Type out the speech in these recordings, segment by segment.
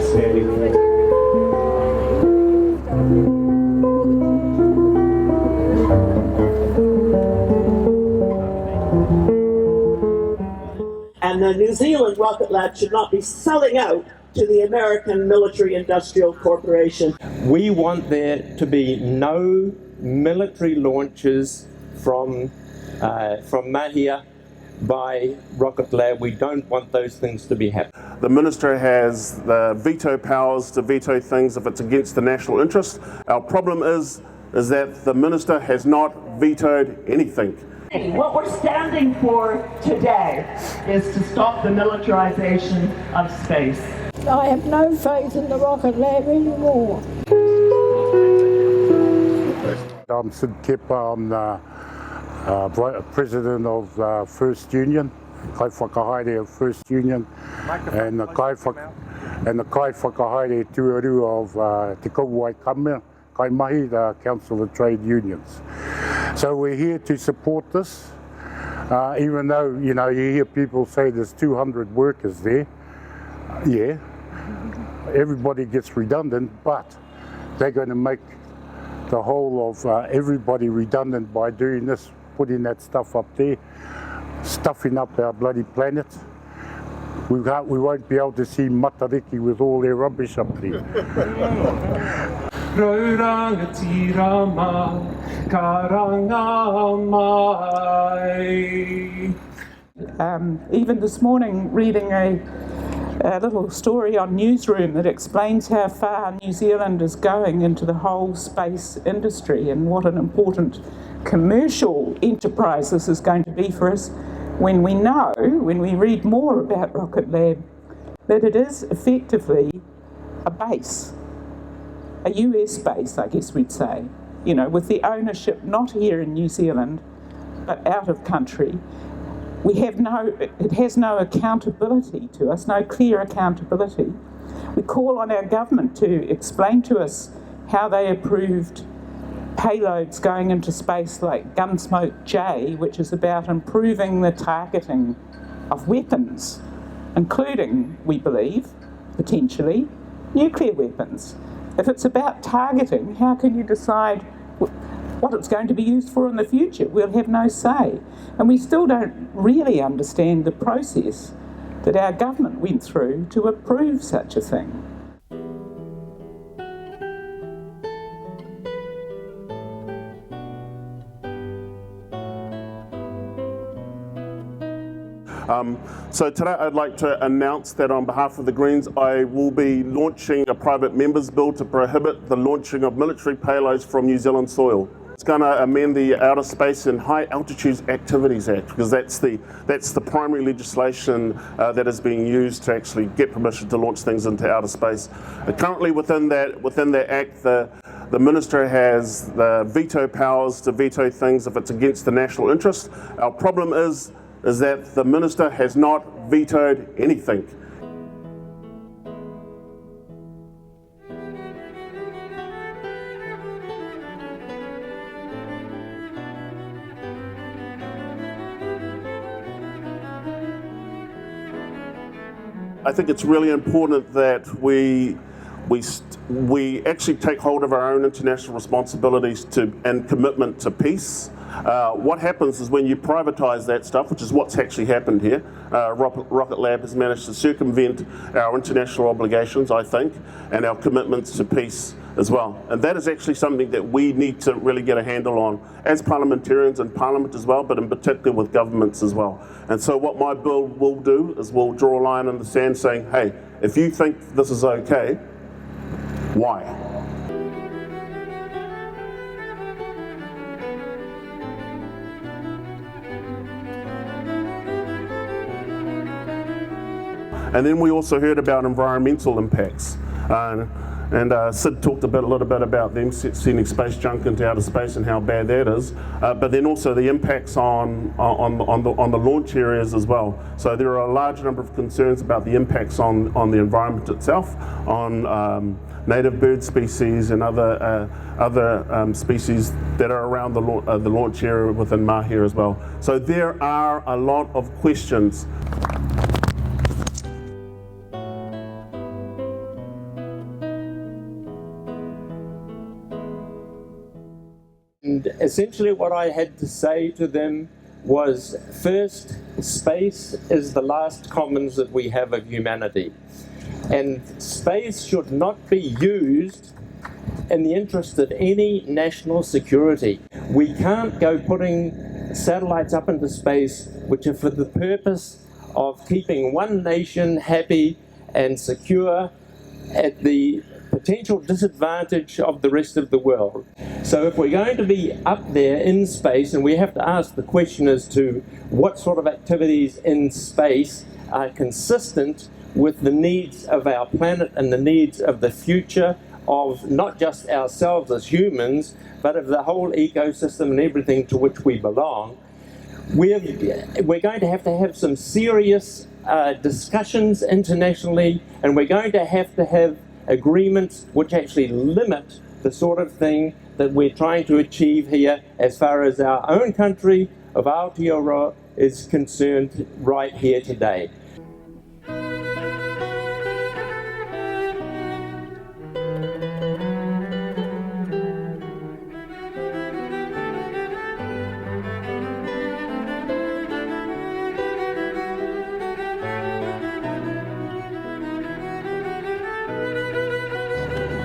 outstanding. And the New Zealand rocket lab should not be selling out to the American military industrial corporation. We want there to be no military launches from Mahia by Rocket Lab. We don't want those things to be happening. The Minister has the veto powers to veto things if it's against the national interest. Our problem is that the Minister has not vetoed anything. What we're standing for today is to stop the militarization of space. I have no faith in the rocket lab anymore. I'm Sid Kepa. I'm the president of First Union, Kai Whakahaere of First Union, and the Kai Whakahaere Tuaru of Te Kauai Kamea, Kai Mahi, the Council of Trade Unions. So we're here to support this, even though, you know, you hear people say there's 200 workers there. Yeah, everybody gets redundant, but they're going to make the whole of everybody redundant by doing this, putting that stuff up there, stuffing up our bloody planet. We won't be able to see Matariki with all their rubbish up there. Even this morning, reading a little story on Newsroom that explains how far New Zealand is going into the whole space industry and what an important commercial enterprise this is going to be for us, when we know, when we read more about Rocket Lab, that it is effectively a base, a US base, I guess we'd say, you know, with the ownership not here in New Zealand, but out of country. It has no accountability to us, no clear accountability. We call on our government to explain to us how they approved payloads going into space like Gunsmoke J, which is about improving the targeting of weapons, including, we believe, potentially, nuclear weapons. If it's about targeting, how can you decide what it's going to be used for in the future? We'll have no say. And we still don't really understand the process that our government went through to approve such a thing. So today I'd like to announce that on behalf of the Greens, I will be launching a private members bill to prohibit the launching of military payloads from New Zealand soil. It's going to amend the Outer Space and High Altitude Activities Act, because that's the primary legislation that is being used to actually get permission to launch things into outer space. Currently within that act, the Minister has the veto powers to veto things if it's against the national interest. Our problem is that the Minister has not vetoed anything. I think it's really important that we actually take hold of our own international responsibilities and commitment to peace. What happens is when you privatise that stuff, which is what's actually happened here, Rocket Lab has managed to circumvent our international obligations, I think, and our commitments to peace as well. And that is actually something that we need to really get a handle on as parliamentarians and Parliament as well, but in particular with governments as well. And so what my bill will do is we'll draw a line in the sand saying, hey, if you think this is okay, why? And then we also heard about environmental impacts. And Sid talked a little bit about them sending space junk into outer space and how bad that is, but then also the impacts on the launch areas as well. So there are a large number of concerns about the impacts on the environment itself, on native bird species and other species that are around the launch area within Mahia as well. So there are a lot of questions. And essentially what I had to say to them was, first, space is the last commons that we have of humanity. And space should not be used in the interest of any national security. We can't go putting satellites up into space which are for the purpose of keeping one nation happy and secure at the potential disadvantage of the rest of the world. So if we're going to be up there in space, and we have to ask the question as to what sort of activities in space are consistent with the needs of our planet and the needs of the future of not just ourselves as humans, but of the whole ecosystem and everything to which we belong, we're going to have some serious discussions internationally, and we're going to have agreements which actually limit the sort of thing that we're trying to achieve here as far as our own country of Aotearoa is concerned right here today.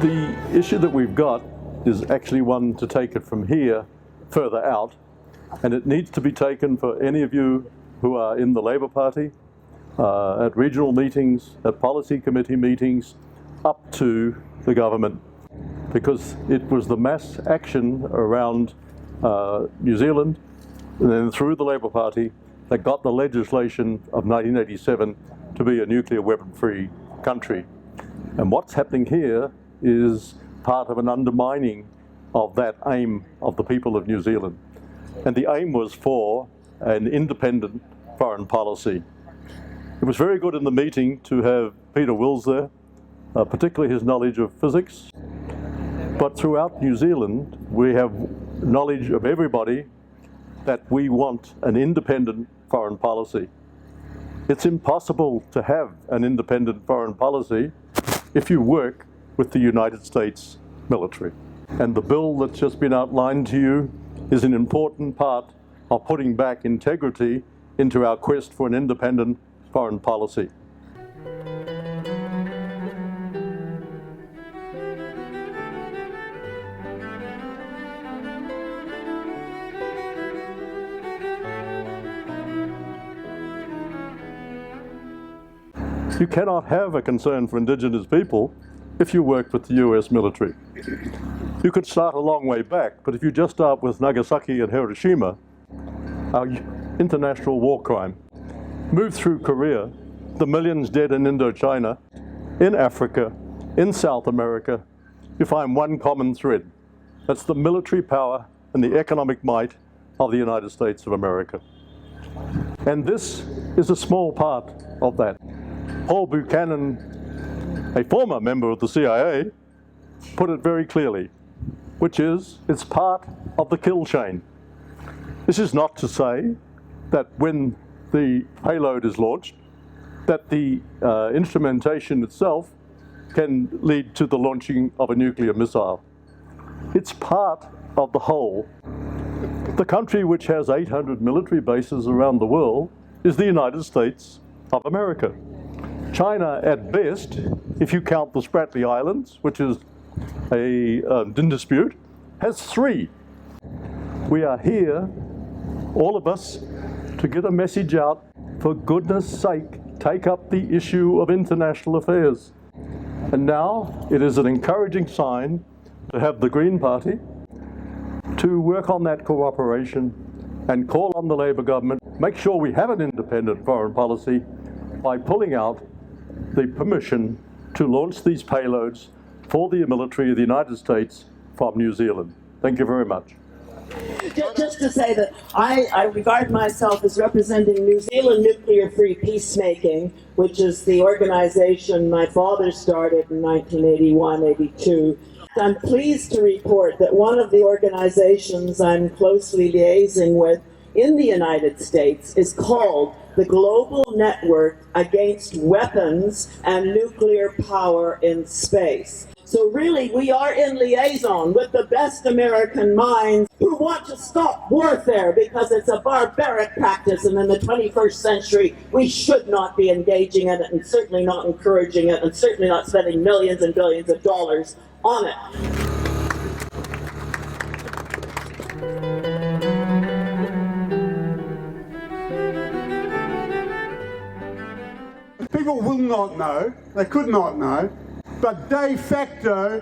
The issue that we've got is actually one to take it from here further out, and it needs to be taken for any of you who are in the Labour Party, at regional meetings, at policy committee meetings, up to the government, because it was the mass action around New Zealand and then through the Labour Party that got the legislation of 1987 to be a nuclear weapon-free country. And what's happening here is part of an undermining of that aim of the people of New Zealand. And the aim was for an independent foreign policy. It was very good in the meeting to have Peter Wills there, particularly his knowledge of physics. But throughout New Zealand, we have knowledge of everybody that we want an independent foreign policy. It's impossible to have an independent foreign policy if you work with the United States military. And the bill that's just been outlined to you is an important part of putting back integrity into our quest for an independent foreign policy. You cannot have a concern for Indigenous people if you work with the US military. You could start a long way back, but if you just start with Nagasaki and Hiroshima, our international war crime, move through Korea, the millions dead in Indochina, in Africa, in South America, you find one common thread. That's the military power and the economic might of the United States of America. And this is a small part of that. Paul Buchanan, a former member of the CIA, put it very clearly, which is, it's part of the kill chain. This is not to say that when the payload is launched, that the instrumentation itself can lead to the launching of a nuclear missile. It's part of the whole. The country which has 800 military bases around the world is the United States of America. China, at best, if you count the Spratly Islands, which is in dispute, has 3. We are here, all of us, to get a message out, for goodness sake, take up the issue of international affairs. And now it is an encouraging sign to have the Green Party to work on that cooperation and call on the Labour government, make sure we have an independent foreign policy by pulling out the permission to launch these payloads for the military of the United States from New Zealand. Thank you very much. Just to say that I regard myself as representing New Zealand Nuclear Free Peacemaking, which is the organization my father started in 1981-82. I'm pleased to report that one of the organizations I'm closely liaising with in the United States is called the Global Network Against Weapons and Nuclear Power in Space. So really, we are in liaison with the best American minds who want to stop warfare because it's a barbaric practice, and in the 21st century, we should not be engaging in it, and certainly not encouraging it, and certainly not spending millions and billions of dollars on it. People will not know, they could not know, but de facto,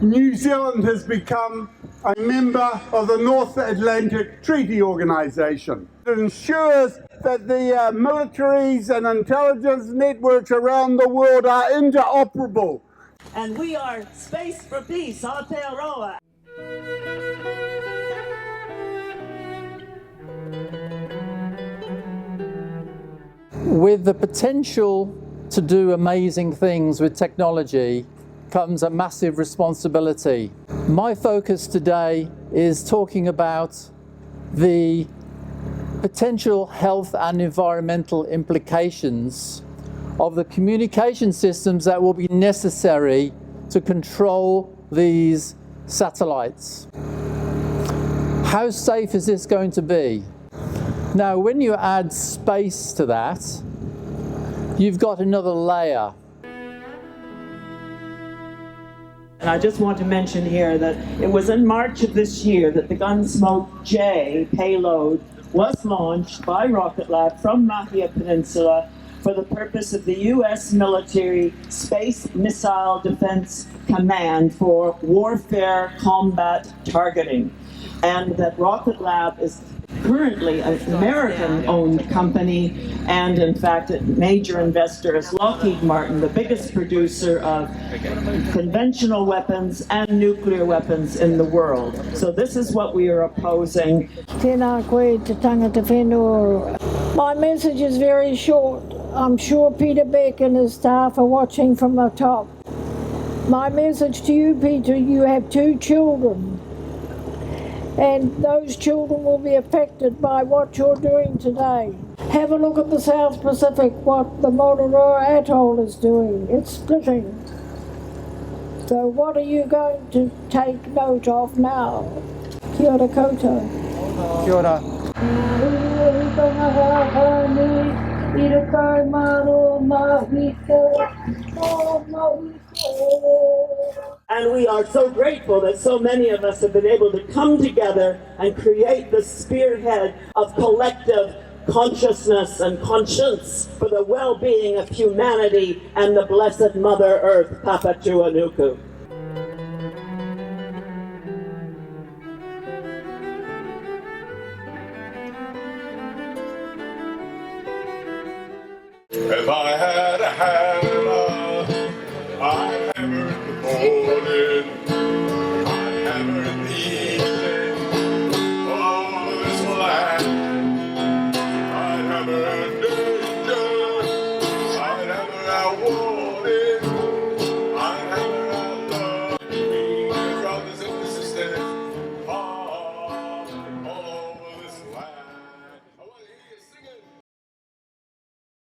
New Zealand has become a member of the North Atlantic Treaty Organization. It ensures that the militaries and intelligence networks around the world are interoperable. And we are Space for Peace, Aotearoa. With the potential to do amazing things with technology comes a massive responsibility. My focus today is talking about the potential health and environmental implications of the communication systems that will be necessary to control these satellites. How safe is this going to be? Now, when you add space to that, you've got another layer. And I just want to mention here that it was in March of this year that the Gunsmoke J payload was launched by Rocket Lab from Mahia Peninsula for the purpose of the US military Space Missile Defense Command for warfare combat targeting. And that Rocket Lab is currently an American-owned company, and in fact a major investor is Lockheed Martin, the biggest producer of conventional weapons and nuclear weapons in the world. So this is what we are opposing. Tēnā koe te tangata whenua. My message is very short. I'm sure Peter Beck and his staff are watching from the top. My message to you, Peter, you have 2 children. And those children will be affected by what you're doing today. Have a look at the South Pacific, what the Motorola Atoll is doing. It's splitting. So what are you going to take note of now? Kia ora koutou. Kia ora. And we are so grateful that so many of us have been able to come together and create the spearhead of collective consciousness and conscience for the well-being of humanity and the blessed Mother Earth, Papatuanuku.